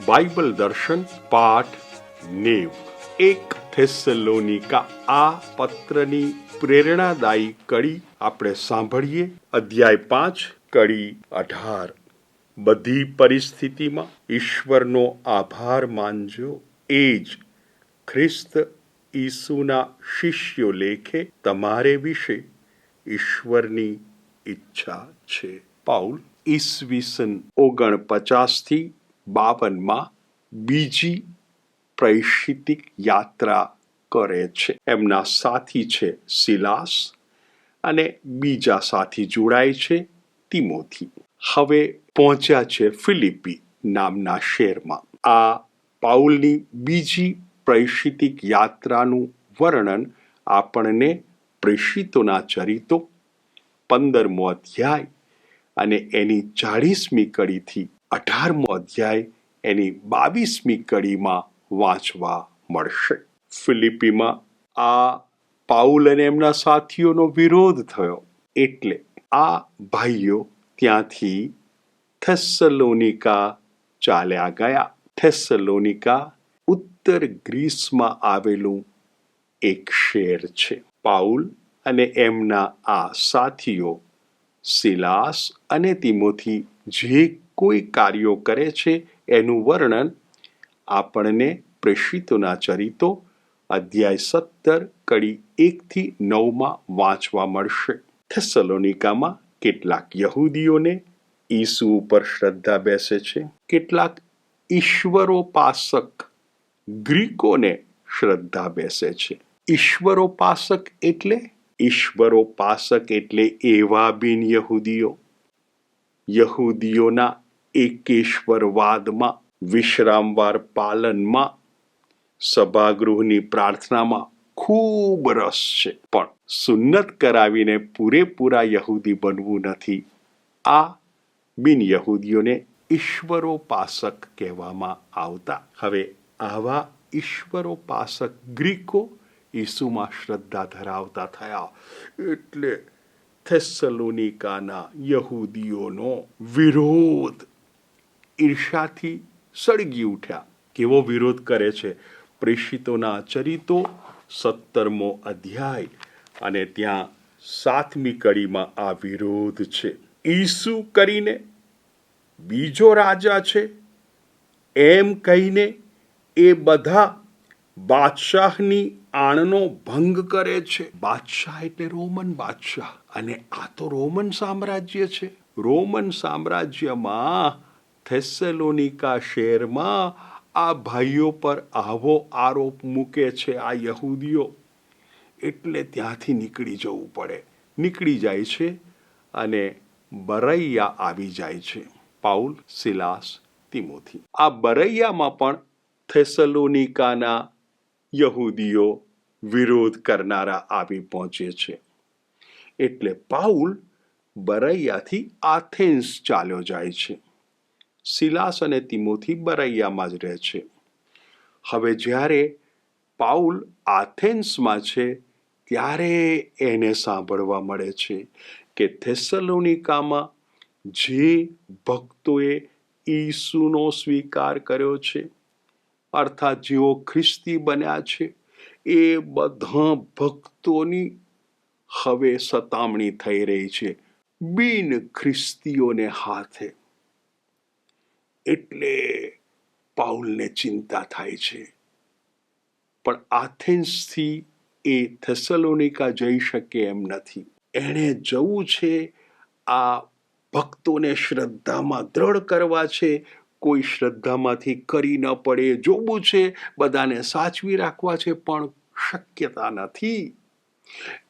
Bible દર્શન પાઠ 90 એક થેસ્સલોનિકા આ પત્રની પ્રેરણાદાયી કડી આપણે સાંભળીએ. અધ્યાય 5 કડી 18. બધી પરિસ્થિતિમાં ઈશ્વરનો આભાર માનજો, એ જ ખ્રિસ્ત ઈસુના શિષ્યો લેખે તમારે વિશે ઈશ્વરની ઈચ્છા છે. પાઉલ ઈસવીસન 49 થી 52 બીજી પ્રેષિતિક યાત્રા કરે છે. એમના સાથી છે સિલાસ અને બીજા સાથી જોડાય છે તિમોથી. હવે પહોંચ્યા છે ફિલિપી નામના શહેરમાં. આ પાઉલની બીજી પ્રેષિતિક યાત્રાનું વર્ણન આપણને પ્રેષિતોના ચરિતો 15મો અધ્યાય અને એની 40મી કડીથી 18મો અધ્યાય એની 22મી કડીમાં વાંચવા મળશે. ફિલિપીમાં આ પાઉલ અને એમના સાથીઓનો વિરોધ થયો, એટલે આ ભાઈઓ ત્યાંથી થેસ્સલોનિકા ચાલ્યા ગયા. થેસ્સલોનિકા ઉત્તર ગ્રીસમાં આવેલું એક શહેર છે. પાઉલ અને એમના આ સાથીઓ સિલાસ અને તિમોથી જે કોઈ કાર્યો કરે છે એનું વર્ણન આપણને પ્રેષિતોના ચરિતો અધ્યાય 17 કડી 1 થી 9માં વાંચવા મળશે. થેસ્સલોનિકામાં કેટલાક યહૂદીઓને ઈસુ ઉપર શ્રદ્ધા બેસે છે. કેટલાક ઈશ્વરોપાસક ગ્રીકોને શ્રદ્ધા બેસે છે. ઈશ્વરોપાસક એટલે એવા બિન યહૂદીઓના એકેશ્વરવાદમાં, વિશ્રામવાર પાલનમાં, સભાગૃહની પ્રાર્થનામાં ખૂબ રસ છે, પણ સુન્નત કરાવીને પૂરેપૂરા યહૂદી બનવું નથી. આ બિન યહૂદીઓને ઈશ્વરોપાસક કહેવામાં આવતા. હવે આવા ઈશ્વરોપાસક ગ્રીકો ઈસુમાં શ્રદ્ધા ધરાવતા થયા, એટલે થેસ્સલોનિકાના યહૂદીઓનો વિરોધ ઈર્ષાથી સળગી ઉઠ્યા. કેવો વિરોધ કરે છે? પ્રેષિતોના ચરિતો 17મો અધ્યાય અને ત્યાં 7મી કડીમાં આ વિરોધ છે. ઈસુ કરીને બીજો રાજા છે એમ કહીને એ બધા બાદશાહની આણનો ભંગ કરે છે. બાદશાહ એટલે રોમન બાદશાહ, અને આ તો રોમન સામ્રાજ્ય છે. રોમન સામ્રાજ્યમાં થેસ્સલોનિકા શહેરમાં આ ભાઈઓ પર આવો આરોપ મૂકે છે આ યહૂદીઓ, એટલે ત્યાંથી નીકળી જવું પડે. નીકળી જાય છે અને બરૈયા આવી જાય છે. પાઉલ, સિલાસ, તિમોથી. આ બરૈયામાં પણ થેસ્સલોનિકાના યહૂદીઓ વિરોધ કરનારા આવી પહોંચે છે, એટલે પાઉલ બરૈયાથી આથેન્સ ચાલ્યો જાય છે. સિલાસ અને તિમોથી બરૈયામાં જ રહે છે. હવે જ્યારે પાઉલ આથેન્સમાં છે ત્યારે એને સાંભળવા મળે છે કે થેસ્સલોનિકામાં જે ભક્તોએ ઈસુનો સ્વીકાર કર્યો છે, અર્થાત જેઓ ખ્રિસ્તી બન્યા છે, એ બધા ભક્તોની હવે સતામણી થઈ રહી છે બિન ખ્રિસ્તીઓને હાથે. એટલે પાઉલને ચિંતા થાય છે. પણ આથેન્સથી એ થેસ્સલોનિકા જઈ શકે એમ નથી. એણે જવું છે આ ભક્તોને શ્રદ્ધામાં દ્રઢ કરવા છે. કોઈ શ્રદ્ધામાંથી કરી ન પડે જોવું છે, બધાને સાચવી રાખવા છે, પણ શક્યતા નથી.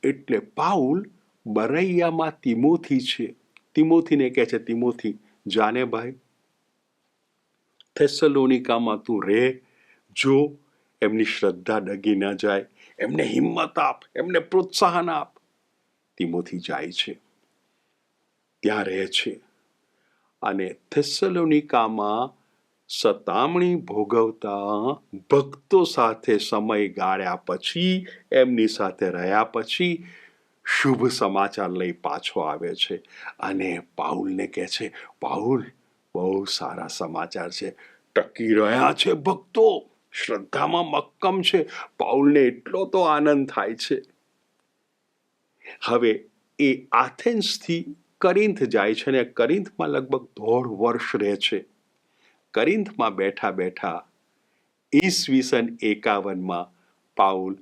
એટલે પાઉલ બરૈયામાં તિમોથી છે. તિમોથીને કહે છે, તિમોથી જાને ભાઈ, થેસ્સલોનિકામાં તું રહે, જો એમની શ્રદ્ધા ડગી ન જાય, એમને હિંમત આપ, એમને પ્રોત્સાહન આપ. તિમોથી જાય છે, ત્યાં રહે છે, અને થેસ્સલોનિકામાં સતામણી ભોગવતા ભક્તો સાથે સમય ગાળ્યા પછી, એમની સાથે રહ્યા પછી શુભ સમાચાર લઈ પાછો આવે છે અને પાઉલને કહે છે, પાઉલ, બહુ સારા સમાચાર છે, ટકી રહ્યા છે ભક્તો, શ્રદ્ધામાં મક્કમ છે. પાઉલને એટલો તો આનંદ થાય છે. હવે એ આથેન્સથી કરિન્થ જાય છે અને કરિન્થમાં લગભગ 1.5 વર્ષ રહે છે. કરિન્થમાં બેઠા બેઠા ઈસવીસન 51 પાઉલ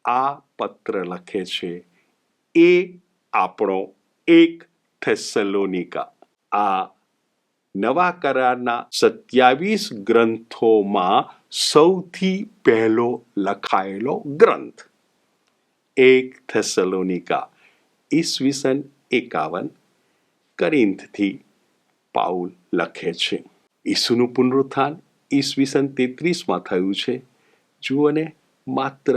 આ પત્ર લખે છે. એ આપણો 1 થેસ્સલોનિકા, આ નવા કરારના 27 ગ્રંથોમાં સૌથી પહેલો લખાયેલો ગ્રંથ. 1 થેસ્સલોનિકા, ઈસવીસન 51, કરિન્થથી પાઉલ લખે છે. ઈસુનું પુનરુત્થાન ઈસવીસન 33માં થયું છે. જુઓ ને, માત્ર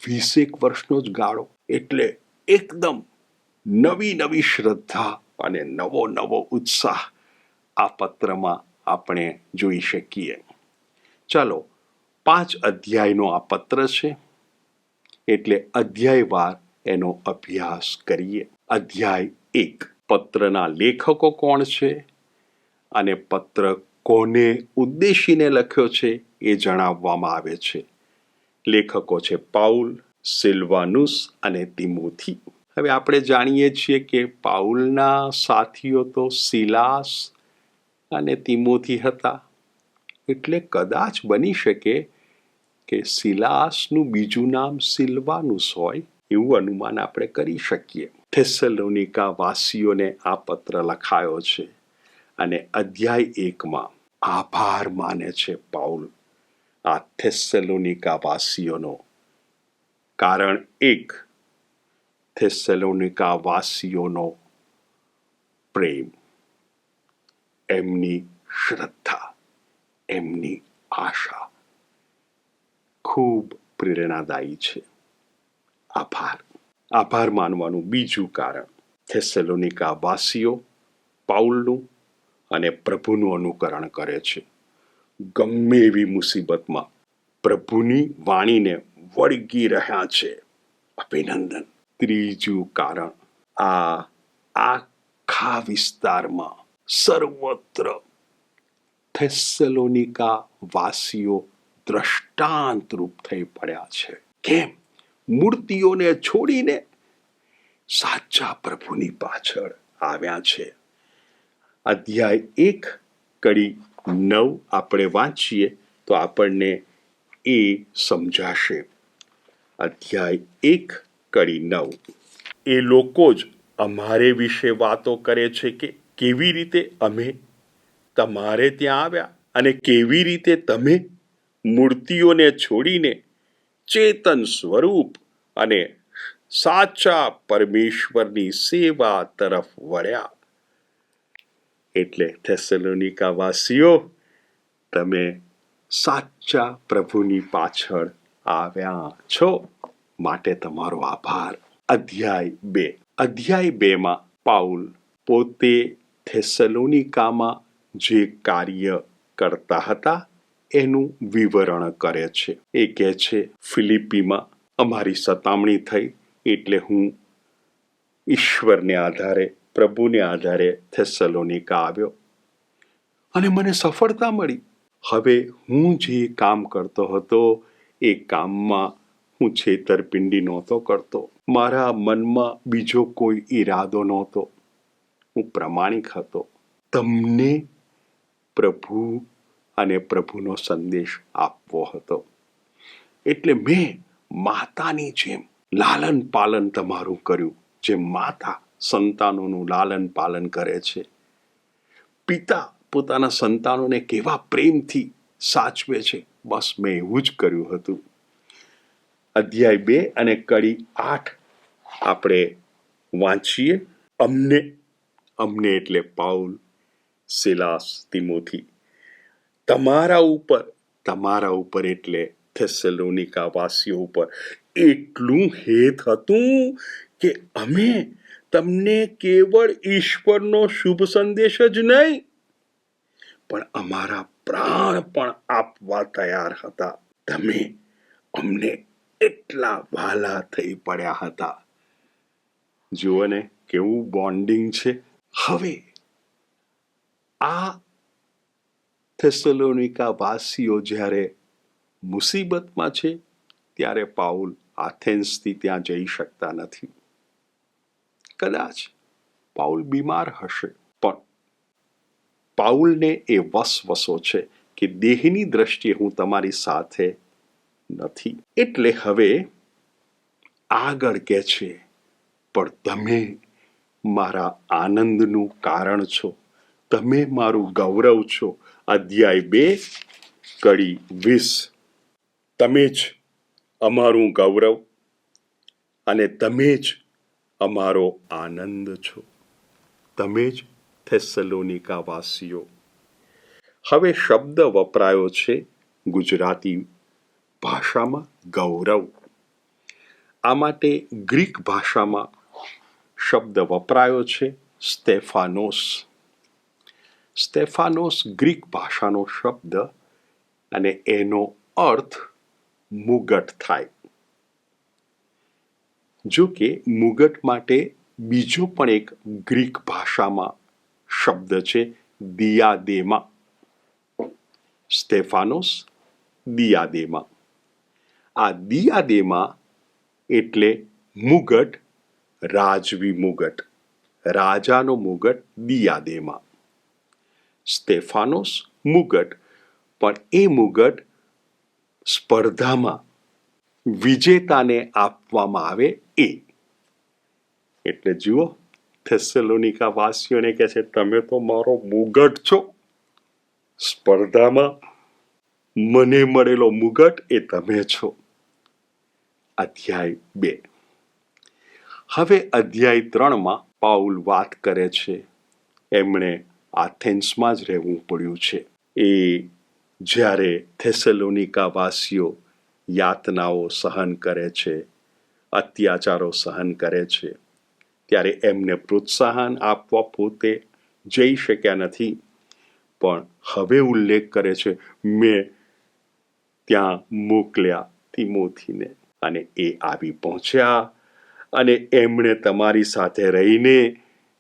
20 વર્ષનો જ ગાળો. એટલે એકદમ નવી શ્રદ્ધા અને નવો ઉત્સાહ આ પત્રમાં આપણે જોઈ શકીએ. ચાલો, 5 અધ્યાયનો આ પત્ર છે, એટલે અધ્યાયવાર એનો અભ્યાસ કરીએ. અધ્યાય 1, પત્રના લેખકો કોણ છે અને પત્ર કોને ઉદ્દેશીને લખ્યો છે એ જણાવવામાં આવે છે. લેખકો છે પાઉલ, સિલ્વાનુસ અને તિમોથી. હવે આપણે જાણીએ છીએ કે પાઉલના સાથીઓ તો સિલાસ અને તિમોથી હતા. એટલે કદાચ બની શકે કે સિલાસનું બીજું નામ સિલ્વાનુસ હોય, એવું અનુમાન આપણે કરી શકીએ. થેસ્સલોનિકા વાસીઓને આ પત્ર લખાયો છે અને અધ્યાય 1માં આભાર માને છે પાઉલ આ થેસ્સલોનિકા વાસીઓનો. કારણ 1, થેસ્સલોનિકા વાસીઓનો પ્રેમ, એમની શ્રદ્ધા, એમની આશા ખૂબ પ્રેરણાદાયી છે. આભાર માનવાનું બીજું કારણ, થેસ્સલોનિકા વાસીઓ પાઉલનું અને પ્રભુનું અનુકરણ કરે છે. ગમે એવી મુસીબતમાં પ્રભુની વાણીને વળગી રહ્યા છે. અભિનંદન. ત્રીજું કારણ, આ આખા વિસ્તારમાં સર્વત્ર થેસ્સલોનિકા વાસીઓ દ્રષ્ટાંતરૂપ થઈ પડ્યા છે. કેમ? મૂર્તિઓને છોડીને સાચા પ્રભુની પાછળ આવ્યા છે. અધ્યાય 1 કડી 9 આપણે વાંચીએ તો આપણને એ સમજાશે. અધ્યાય 1 કડી 9, એ લોકો જ અમારે વિશે વાતો કરે છે કે કેવી રીતે અમે તમારે ત્યાં આવ્યા અને કેવી રીતે તમે મૂર્તિઓને છોડીને ચેતન સ્વરૂપ અને સાચા પરમેશ્વરની સેવા તરફ વળ્યા. એટલે થેસ્સલોનિકા વાસીઓ, તમે સાચા પ્રભુની પાછળ આવ્યા છો, માટે તમારો આભાર. અધ્યાય 2માં પાઉલ પોતે થેસ્સલોનિકામાં જે કાર્ય કરતા હતા એનું વિવરણ કરે છે. એ કહે છે, ફિલિપીમાં અમારી સતામણી થઈ, એટલે હું ઈશ્વરને આધારે, પ્રભુને આધારે થેસ્સલોનિકા આવ્યો અને મને સફળતા મળી. હવે હું જે કામ કરતો હતો એ કામમાં હું છેતરપિંડી નહોતો કરતો. મારા મનમાં બીજો કોઈ ઈરાદો નહોતો. હું પ્રામાણિક હતો. તમને પ્રભુ અને પ્રભુનો સંદેશ આપવો હતો. એટલે મેં માતાની જેમ લાલન પાલન તમારું કર્યું. જે માતા સંતાનોનું લાલન પાલન કરે છે, પિતા પોતાના સંતાનોને કેવા પ્રેમથી સાચવે છે, બસ મેં એવું જ કર્યું હતું. અધ્યાય 2 અને કડી 8 આપણે વાંચીએ. અમને એટલે પાઉલ, સિલાસ, તિમોથી, તમારા ઉપર એટલે થેસ્સલોનિકા વાસીઓ ઉપર એટલું હેત હતું કે અમે તમને કેવળ ઈશ્વરનો શુભ સંદેશ જ નહીં, પણ અમારા પ્રાણ પણ આપવા તૈયાર હતા. તમે અમને એટલા વહાલા થઈ પડ્યા હતા. જુઓ ને કેવું બોન્ડિંગ છે. હવે આ થેસલોનિકા વાસીઓ જ્યારે મુસીબતમાં છે ત્યારે પાઉલ આથેન્સથી ત્યાં જઈ શકતા નથી. કદાચ પાઉલ બીમાર હશે, પણ પાઉલને એ વસવસો છે કે દેહની દ્રષ્ટિએ હું તમારી સાથે નથી. એટલે હવે આગળ કહે છે, પણ તમે મારા આનંદનું કારણ છો, તમે મારું ગૌરવ છો. અધ્યાય 2 કડી 20. તમે જ અમારું ગૌરવ અને તમે જ અમારો આનંદ છો. તમે જ થેસલોનિકા વાસીઓ. હવે શબ્દ વપરાયો છે ગુજરાતી ભાષામાં ગૌરવ. આ માટે ગ્રીક ભાષામાં શબ્દ વપરાયો છે સ્ટેફાનોસ. સ્ટેફાનોસ ગ્રીક ભાષાનો શબ્દ અને એનો અર્થ મુગટ થાય. જો કે મુગટ માટે બીજો પણ એક ગ્રીક ભાષામાં શબ્દ છે દિયાદેમા. સ્ટેફાનોસ દિયાદેમા. આ દિયાદેમા એટલે મુગટ, રાજવી મુગટ, રાજાનો મુગટ દિયાદેમા. સ્ટેફાનોસ મુગટ, પણ એ મુગટ સ્પર્ધામાં વિજેતાને આપવામાં આવે એ. એટલે જુઓ, થેસલોનિકા વાસીઓને કહે છે તમે તો મારો મુગટ છો. સ્પર્ધામાં મને મળેલો મુગટ એ તમે છો. અધ્યાય 2. હવે અધ્યાય 3માં પાઉલ વાત કરે છે એમણે આથેન્સમાં જ રહેવું પડ્યું છે. એ જ્યારે થેસલોનિકા વાસીઓ યાતનાઓ સહન કરે છે, અત્યાચારો સહન કરે છે, ત્યારે એમને પ્રોત્સાહન આપવા પોતે જઈ શક્યા નથી. પણ હવે ઉલ્લેખ કરે છે મેં ત્યાં મોકલ્યા તિમોથીને, અને એ આવી પહોંચ્યા અને એમણે તમારી સાથે રહીને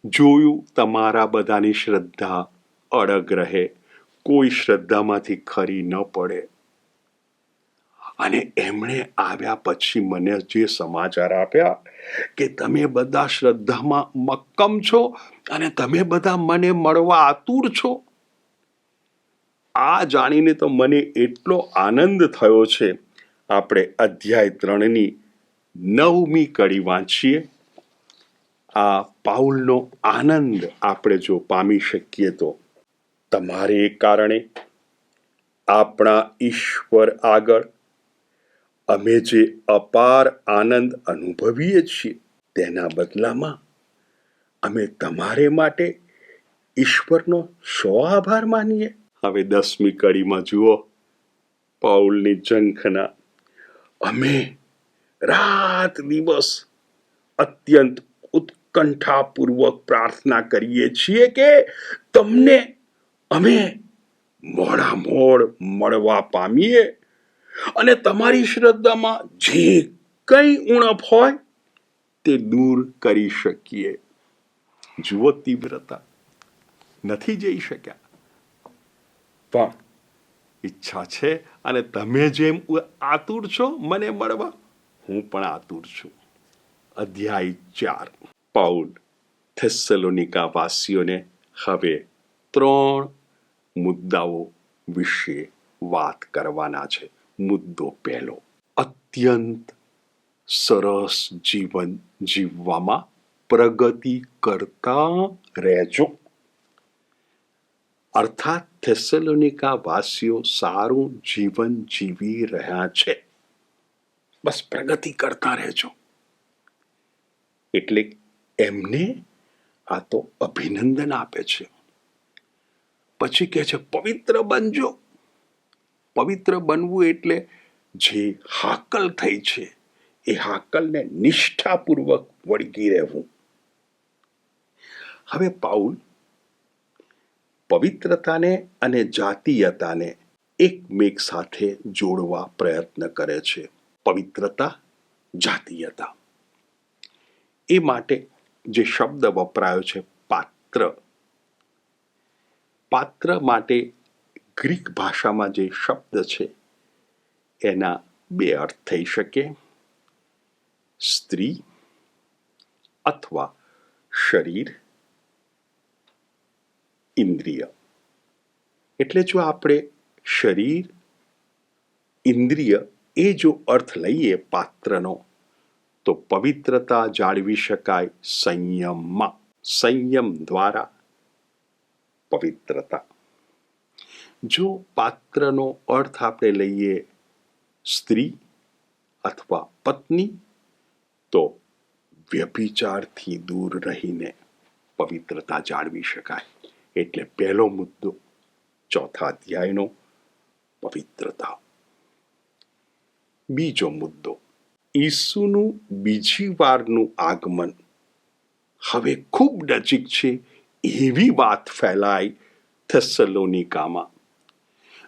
જોયું તમારા બધાની શ્રદ્ધા અડગ રહે, કોઈ શ્રદ્ધામાંથી ખરી ન પડે. અને એમણે આવ્યા પછી મને જે સમાચાર આપ્યા કે તમે બધા શ્રદ્ધામાં મક્કમ છો અને તમે બધા મને મળવા આતુર છો, આ જાણીને તો મને એટલો આનંદ થયો છે. આપણે અધ્યાય 3ની 9મી કડી વાંચીએ. આ પાઉલનો આનંદ આપણે જો પામી શકીએ તો, તમારે કારણે આપણા ઈશ્વર આગળ અમે જે અપાર આનંદ અનુભવીએ છીએ તેના બદલામાં અમે તમારે માટે ઈશ્વરનો શો આભાર માનીએ. હવે 10મી કડીમાં જુઓ પાઉલની ઝંખના. અમે રાત દિવસ અત્યંત ઉત્કંઠાપૂર્વક પ્રાર્થના કરીએ છીએ કે તમને અમે મોડામોડ મળવા પામીએ અને તમારી શ્રદ્ધામાં જે કંઈ ઉણપ હોય તે દૂર કરી શકીએ. જુઓ તીવ્રતા. નથી જઈ શક્યા, પણ ઈચ્છા છે. અને તમે જેમ આતુર છો મને મળવા, હું પણ આતુર છું. અધ્યાય 4. પાઉલ થેસલોનિકા વાસીઓને હવે 3 મુદ્દાઓ વિશે વાત કરવાના છે. મુદ્દો પહેલો, અત્યંત સરસ જીવન જીવવામાં પ્રગતિ કરતા રહેજો. અર્થાત થેસલોનિકા વાસીઓ સારું જીવન જીવી રહ્યા છે, બસ પ્રગતિ કરતા રહેજો. એટલે એમને આ તો અભિનંદન આપે છે. પછી કહે છે પવિત્ર બનજો. પવિત્ર બનવું એટલે જે હાકલ થઈ છે એ હાકલને નિષ્ઠાપૂર્વક વળગી રહેવું. હવે પાઉલ પવિત્રતાને અને જાતીયતાને એકમેક સાથે જોડવા પ્રયત્ન કરે છે. પવિત્રતા, જાતીયતા. એ માટે જે શબ્દ વપરાયો છે પાત્ર. પાત્ર માટે ગ્રીક ભાષામાં જે શબ્દ છે એના બે અર્થ થઈ શકે: સ્ત્રી અથવા શરીર, ઇન્દ્રિય. એટલે જો આપણે શરીર, ઇન્દ્રિય એ જો અર્થ લઈએ પાત્રનો, તો પવિત્રતા જાળવી શકાય સંયમમાં. સંયમ દ્વારા પવિત્રતા. જો પાત્રનો અર્થ આપણે લઈએ સ્ત્રી અથવા પત્ની, તો વ્યભિચારથી દૂર રહીને પવિત્રતા જાળવી શકાય. એટલે પહેલો મુદ્દો ચોથા અધ્યાયનો, પવિત્રતા. બીજો મુદ્દો, ઈસુનું બીજી વારનું આગમન હવે ખૂબ નજીક છે એવી વાત ફેલાઈ થેસલોનિકામાં.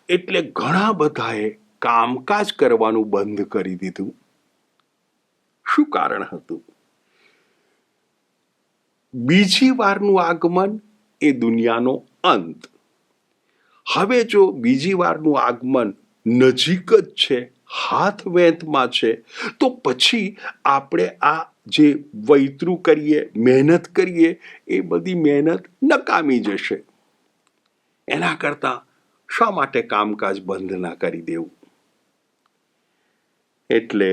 એટલે ઘણા બધાએ કામકાજ કરવાનું બંધ કરી દીધું. શું કારણ હતું? બીજી વારનું આગમન એ દુનિયાનો અંત. હવે જો બીજી વારનું આગમન નજીક જ છે, હાથ વેંતમાં છે, તો પછી આપણે આ જે વૈતરું કરીએ, મહેનત કરીએ, એ બધી મહેનત નકામી જશે. એના કરતાં શા માટે કામકાજ બંધ ના કરી દેવું? એટલે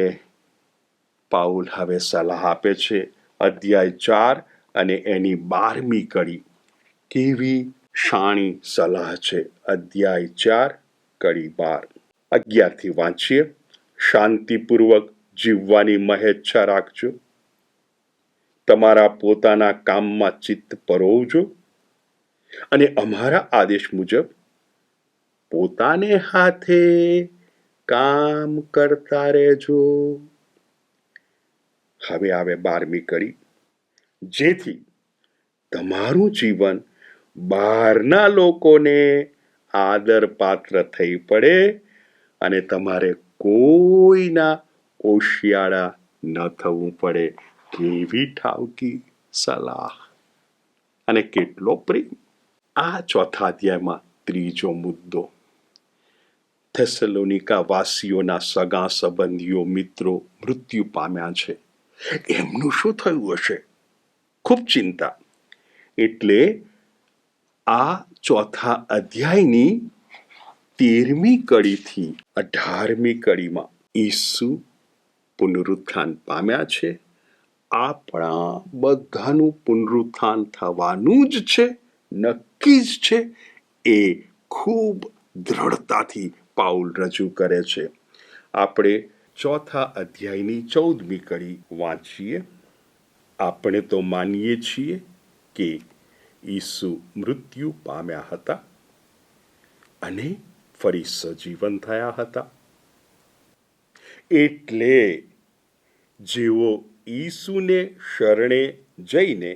પાઉલ હવે સલાહ આપે છે. અધ્યાય 4 અને એની 12મી કડી. કેવી શાણી સલાહ છે! અધ્યાય 4 કડી 12. 11થી વાંચીએ. શાંતિપૂર્વક જીવવાની મહેચ્છા રાખજો. તમારા પોતાના કામમાં ચિત્ત પરોવજો અને અમારા આદેશ મુજબ પોતાને હાથે કામ કરતા રહેજો. હવે આવે 12મી કડી. જેથી તમારું જીવન બહારના લોકોને આદર પાત્ર થઈ પડે અને તમારે કોઈના ઓશિયાળા ન થવું પડે. કેવી ઠાવકી સલાહ અને કેટલો પ્રેમ! આ ચોથા અધ્યાયમાં ત્રીજો મુદ્દો, થેસલોનિકા વાસીઓના સગા સંબંધીઓ, મિત્રો મૃત્યુ પામ્યા છે. એમનું શું થયું હશે? ખૂબ ચિંતા. એટલે આ ચોથા અધ્યાયની 13મી કડીથી 18મી કડીમાં ઈસુ પુનરુત્થાન પામ્યા છે. આપણા બધાનું પુનરુત્થાન થવાનું જ છે, નક્કી જ છે. એ ખૂબ દ્રઢતાથી પાઉલ રજૂ કરે છે. આપણે ચોથા અધ્યાયની 14મી કડી વાંચીએ. આપણે તો માનીએ છીએ કે ઈસુ મૃત્યુ પામ્યા હતા અને ફરી સજીવન થયા હતા. એટલે જેઓ ઈસુને શરણે જઈને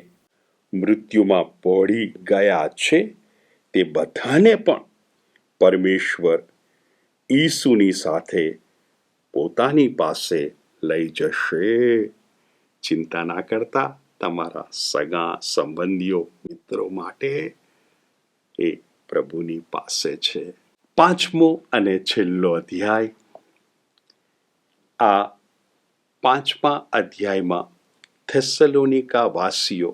મૃત્યુમાં પડી ગયા છે, તે બધાને પણ પરમેશ્વર ઈસુની સાથે પોતાની પાસે લઈ જશે. ચિંતા ના કરતા. તમારા સગા સંબંધીઓ, મિત્રો માટે એ પ્રભુની પાસે છે. 5મો અને છેલ્લો અધ્યાય. આ 5મા અધ્યાયમાં થેસલોનિકા વાસીઓ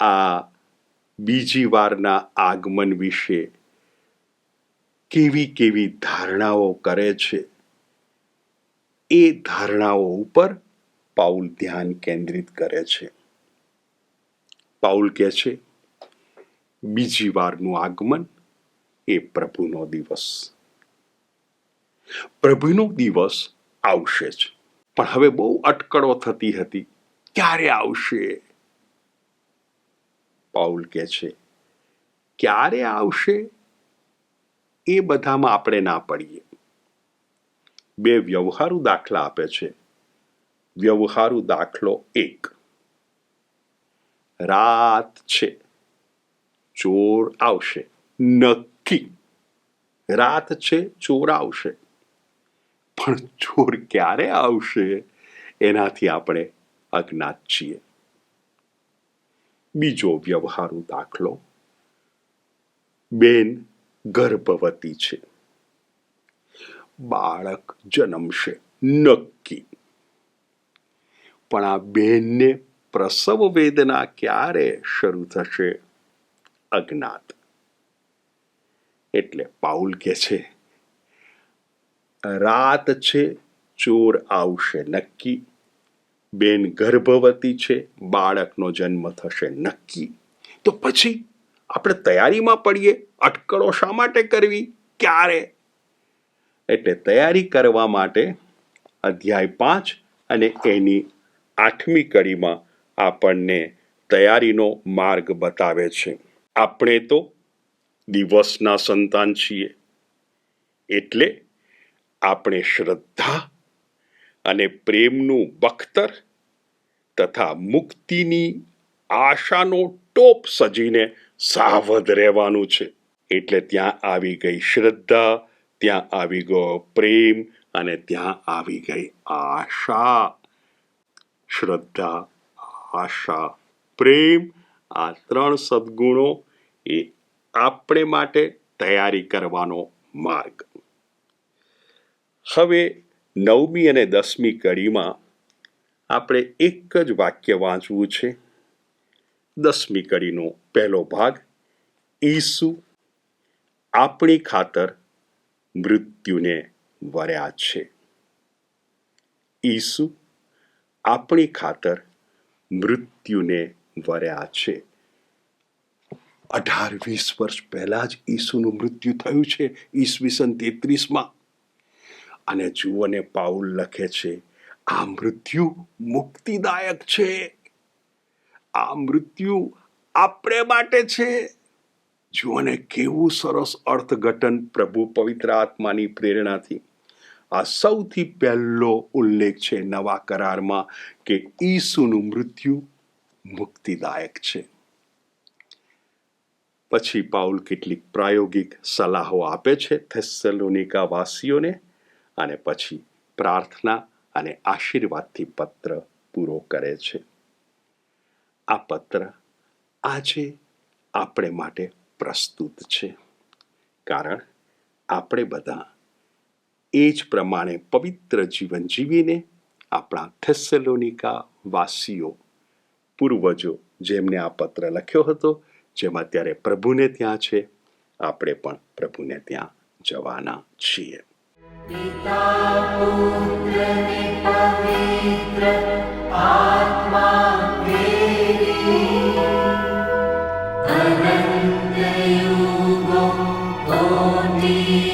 આ બીજી વારના આગમન વિશે કેવી કેવી ધારણાઓ કરે છે, એ ધારણાઓ ઉપર પાઉલ ધ્યાન કેન્દ્રિત કરે છે. પાઉલ કહે છે, બીજી વારનું આગમન એ પ્રભુનો દિવસ. પ્રભુનો દિવસ આવશે જ. પણ હવે બહુ અટકળો થતી હતી, ક્યારે આવશે? પાઉલ કહે છે, ક્યારે આવશે એ બધામાં આપણે ના પડીએ. 2 વ્યવહારુ દાખલા આપે છે. વ્યવહારુ દાખલો 1, રાત છે, ચોર આવશે. નક્કી રાત છે, ચોર આવશે. પણ ચોર ક્યારે આવશે એનાથી આપણે અજ્ઞાત છીએ. બીજો વ્યવહારુ દાખલો, બેન ગર્ભવતી છે, બાળક જન્મશે નક્કી, પણ આ બેનને પ્રસવ વેદના ક્યારે શરૂ થશે અજ્ઞાત. એટલે પાઉલ કહે છે, રાત છે, ચોર આવશે નક્કી, બેન ગર્ભવતી છે, બાળકનો જન્મ થશે નક્કી. તો પછી આપણે તૈયારીમાં પડીએ. અટકળો શા માટે કરવી, ક્યારે? એટલે તૈયારી કરવા માટે અધ્યાય 5 અને એની 8મી કડીમાં આપણને તૈયારીનો માર્ગ બતાવે છે. આપણે તો દિવસના સંતાન છીએ, એટલે આપણે શ્રદ્ધા અને પ્રેમનું બખ્તર તથા મુક્તિની આશાનો ટોપ સજીને સાવધ રહેવાનું છે. એટલે ત્યાં આવી ગઈ શ્રદ્ધા, ત્યાં આવી ગયો પ્રેમ અને ત્યાં આવી ગઈ આશા. શ્રદ્ધા, આશા, પ્રેમ, આ 3 સદ્ગુણો એ આપણે માટે તૈયારી કરવાનો માર્ગ. હવે 9મી અને 10મી કડીમાં આપણે એક જ વાક્ય વાંચવું છે. 10મી કડીનો પહેલો ભાગ, ઈસુ આપણી ખાતર મૃત્યુને વર્યા છે. ઈસુ આપણી ખાતર મૃત્યુને વર્યા છે. 18-20 વર્ષ પહેલા જ ઈસુનું મૃત્યુ થયું છે, ઈસવીસન 33માં. અને જુઓને પાઉલ લખે છે, આ મૃત્યુ મુક્તિદાયક છે, આ મૃત્યુ આપણે માટે છે. જુઓને કેવું સરસ અર્થઘટન પ્રભુ પવિત્ર આત્માની પ્રેરણાથી. આ સૌથી પહેલો ઉલ્લેખ છે નવા કરારમાં કે ઈસુનું મૃત્યુ મુક્તિદાયક છે. પછી પાઉલ કેટલીક પ્રાયોગિક સલાહો આપે છે થેસલોનિકા વાસીઓને, અને પછી પ્રાર્થના અને આશીર્વાદથી પત્ર પૂરો કરે છે. આ પત્ર આજે આપણે માટે પ્રસ્તુત છે, કારણ આપણે બધા એ જ પ્રમાણે પવિત્ર જીવન જીવીને આપણા થેસલોનિકા વાસીઓ, પૂર્વજો જેમને આ પત્ર લખ્યો હતો, જેમ અત્યારે પ્રભુને ત્યાં છે, આપણે પણ પ્રભુને ત્યાં જવાના છીએ. પિતા પુત્ર ને પવિત્ર આત્મા પ્રેરી, અનંત યુગો કોટી